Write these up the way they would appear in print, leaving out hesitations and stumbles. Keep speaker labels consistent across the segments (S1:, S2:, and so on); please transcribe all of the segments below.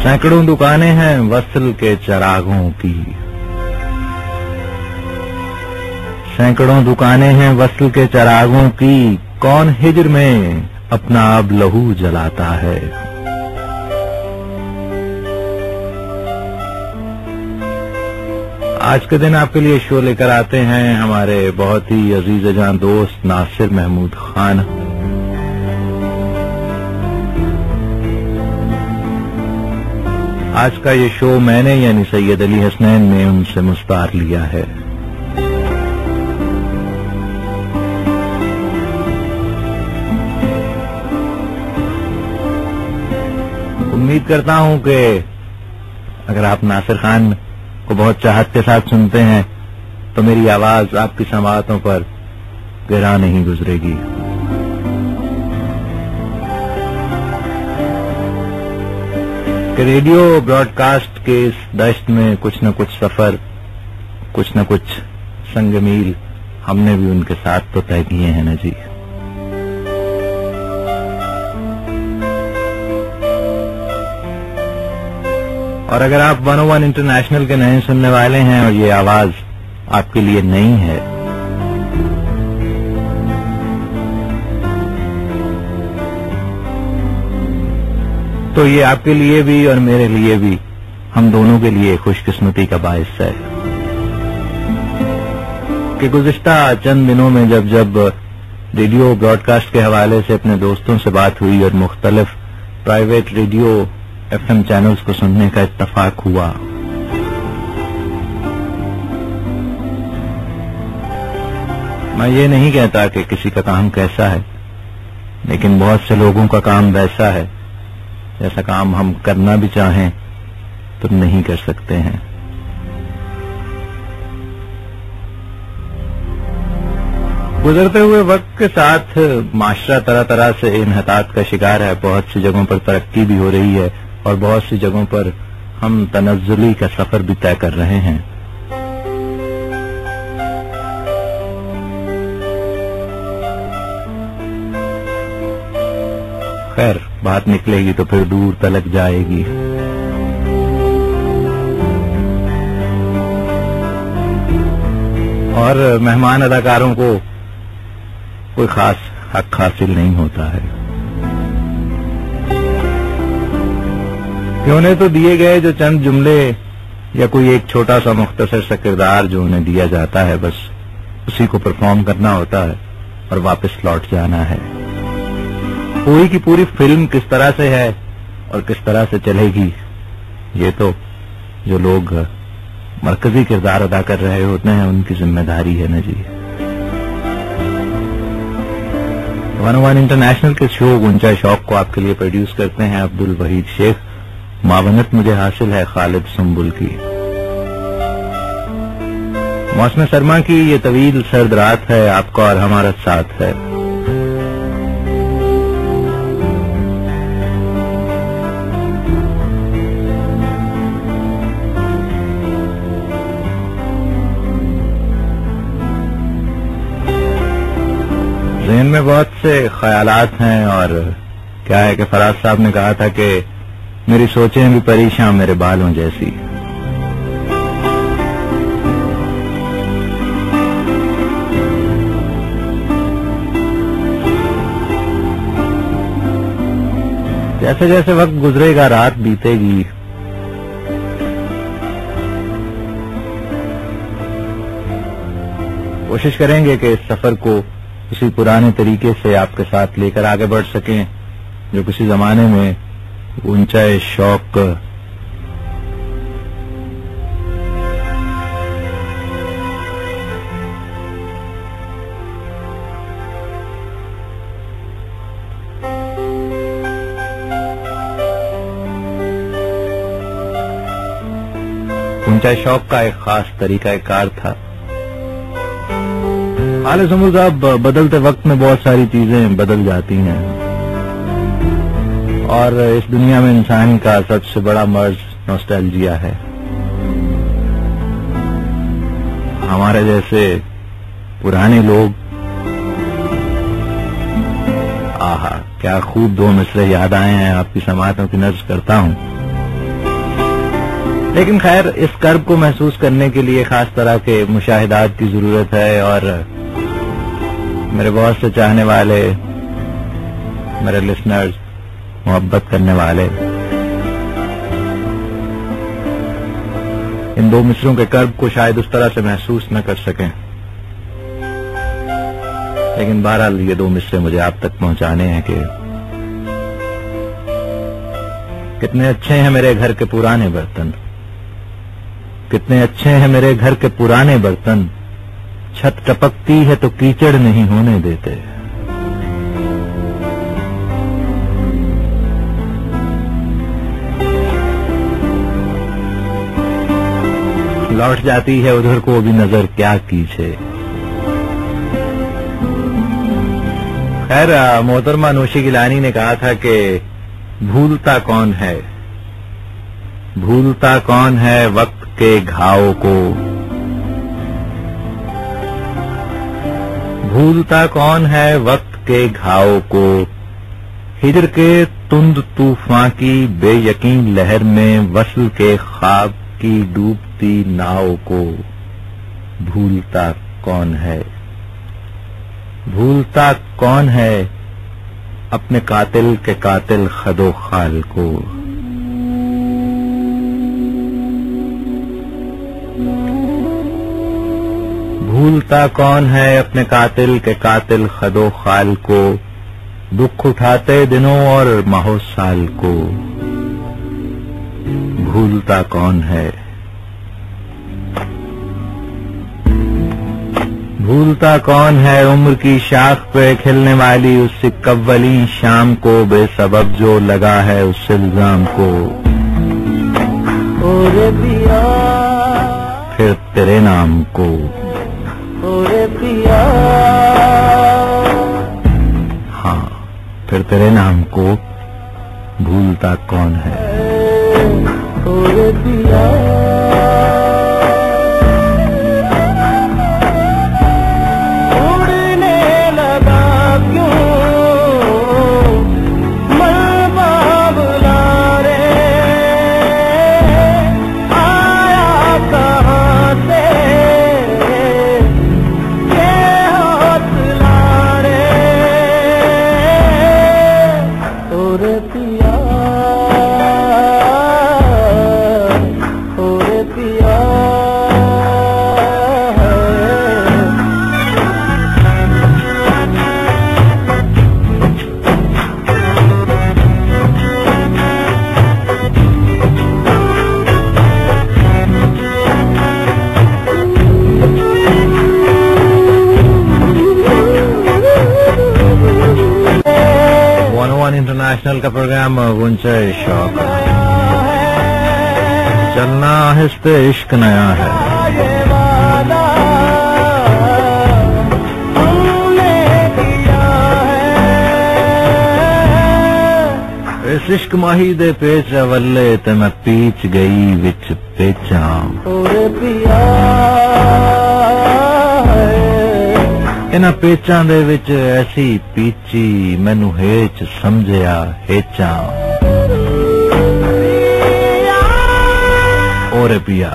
S1: सैकड़ों दुकानें हैं वस्ल के चरागों की, सैकड़ों दुकानें हैं वस्ल के चरागों की, कौन हिज्र में अपना अब लहू जलाता है। आज के दिन आपके लिए शो लेकर आते हैं हमारे बहुत ही अजीज जान दोस्त नासिर महमूद खान। आज का ये शो मैंने यानी सैयद अली हसनैन ने उनसे मुस्तार लिया है। उम्मीद करता हूं कि अगर आप नासिर खान को बहुत चाहत के साथ सुनते हैं तो मेरी आवाज आपकी समातों पर गिरा नहीं गुजरेगी। कि रेडियो ब्रॉडकास्ट के इस दश्त में कुछ न कुछ सफर, कुछ न कुछ संगमील हमने भी उनके साथ तो तय किए हैं ना जी। और अगर आप 101 इंटरनेशनल के नए सुनने वाले हैं और ये आवाज आपके लिए नई है तो ये आपके लिए भी और मेरे लिए भी, हम दोनों के लिए खुशकिस्मती का बायस है कि गुज़िश्ता चंद दिनों में जब रेडियो ब्रॉडकास्ट के हवाले से अपने दोस्तों से बात हुई और मुख्तलिफ प्राइवेट रेडियो FM चैनल्स को सुनने का इत्तफाक हुआ, मैं ये नहीं कहता कि किसी का काम कैसा है, लेकिन बहुत से लोगों का काम वैसा है जैसा काम हम करना भी चाहें तो नहीं कर सकते हैं। गुजरते हुए वक्त के साथ माशरा तरह तरह से इन्हतात का शिकार है। बहुत सी जगहों पर तरक्की भी हो रही है और बहुत सी जगहों पर हम तनज़्ज़ुली का सफर भी तय कर रहे हैं। खैर, बात निकलेगी तो फिर दूर तलक जाएगी। और मेहमान अदाकारों को कोई खास हक हासिल नहीं होता है कि उन्हें तो दिए गए जो चंद जुमले या कोई एक छोटा सा मुख्तसर सा किरदार जो उन्हें दिया जाता है, बस उसी को परफॉर्म करना होता है और वापस लौट जाना है। पूरी की पूरी फिल्म किस तरह से है और किस तरह से चलेगी, ये तो जो लोग मरकजी किरदार अदा कर रहे होते हैं उनकी जिम्मेदारी है ना जी। 101 इंटरनेशनल के शो गुंजा शौक को आपके लिए प्रोड्यूस करते हैं अब्दुल वहीद शेख। मावनत मुझे हासिल है खालिद सुम्बुल की। मौसम सरमा की ये तवील सर्द रात है, आपका और हमारा साथ है। ज़हन में बहुत से ख्यालात हैं और क्या है कि फराज साहब ने कहा था कि मेरी सोचें भी परेशान मेरे बालों जैसी। जैसे जैसे वक्त गुजरेगा रात बीतेगी, कोशिश करेंगे कि इस सफर को किसी पुराने तरीके से आपके साथ लेकर आगे बढ़ सकें जो किसी जमाने में ऊंचाई शौक ऊंचाई शौक का एक खास तरीका कार था। हाल समूह साहब, बदलते वक्त में बहुत सारी चीजें बदल जाती हैं और इस दुनिया में इंसान का सबसे बड़ा मर्ज नॉस्टैल्जिया है। हमारे जैसे पुराने लोग, आहा क्या खूब दो मिसरे याद आए हैं, आपकी समातों की नर्ज करता हूं। لیکن خیر اس کرب کو محسوس کرنے کے لیے خاص طرح کے مشاہدات کی ضرورت ہے، اور میرے بہت سے چاہنے والے، میرے لسنرز، محبت کرنے والے ان دو مصروں کے کرب کو شاید اس طرح سے محسوس نہ کر سکیں، لیکن بہرحال یہ دو مصرے مجھے آپ تک پہنچانے ہیں کہ کتنے اچھے ہیں میرے گھر کے پرانے برتن، کتنے اچھے ہیں میرے گھر کے پرانے برتن، چھت ٹپکتی ہے تو کیچڑ نہیں ہونے دیتے۔ لوٹ جاتی ہے ادھر کو بھی نظر کیا کیجیے۔ خیر محترمہ نوشی گیلانی نے کہا تھا کہ بھولتا کون ہے، بھولتا کون ہے وقت کے گھاؤ کو، بھولتا کون ہے وقت کے گھاؤ کو، ہجر کے تند طوفان کی بے یقین لہر میں وصل کے خواب کی ڈوبتی ناؤ کو، بھولتا کون ہے، بھولتا کون ہے اپنے قاتل کے قاتل خد و خال کو۔ بھولتا کون ہے اپنے قاتل کے قاتل خد و خال کو، دکھ اٹھاتے دنوں اور ماہو سال کو، بھولتا کون ہے، بھولتا کون ہے عمر کی شاخ پہ کھلنے والی اس اکولی شام کو، بے سبب جو لگا ہے اس الزام کو، پھر تیرے نام کو، ہاں پھر تیرے نام کو بھولتا کون ہے۔ انٹرنیشنل کا پروگرام غنچہ شوق، چلنا آہستہ عشق نیا ہے۔ اس عشق ماہی دے پیچ ولے تے میں پیچ گئی وچ پیچاں، انہاں پیچاں دے وچ ایسی پیچی مینوں ہیچ سمجھیا ہیچاں، اور پیا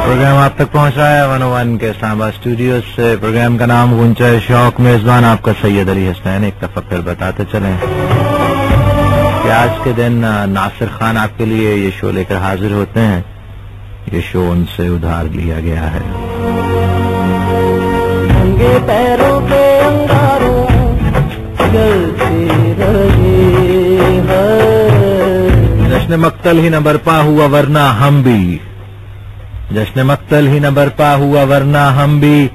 S1: پروگرام آپ تک پہنچ رہا ہے 101 کے اسلام آباد اسٹوڈیو سے۔ پروگرام کا نام غنچہ شوق، میزبان آپ کا سید علی حسین۔ ایک دفعہ پھر بتاتے چلیں کہ آج کے دن ناصر خان آپ کے لیے یہ شو لے کر حاضر ہوتے ہیں۔ یہ شو ان سے ادھار لیا گیا ہے۔ ننگے پیروں پہ انگاروں چلتے رہے ہیں، جشن مقتل ہی نہ برپا ہوا ورنہ ہم بھی، جشن مقتل ہی نہ برپا ہوا ورنہ ہم بھی،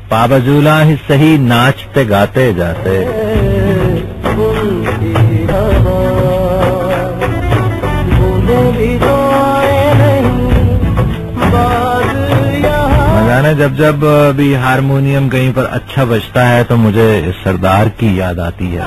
S1: پابجولہ ہی صحیح ناچتے گاتے جاتے۔ جانے جب بھی ہارمونیم کہیں پر اچھا بجتا ہے تو مجھے اس سردار کی یاد آتی ہے۔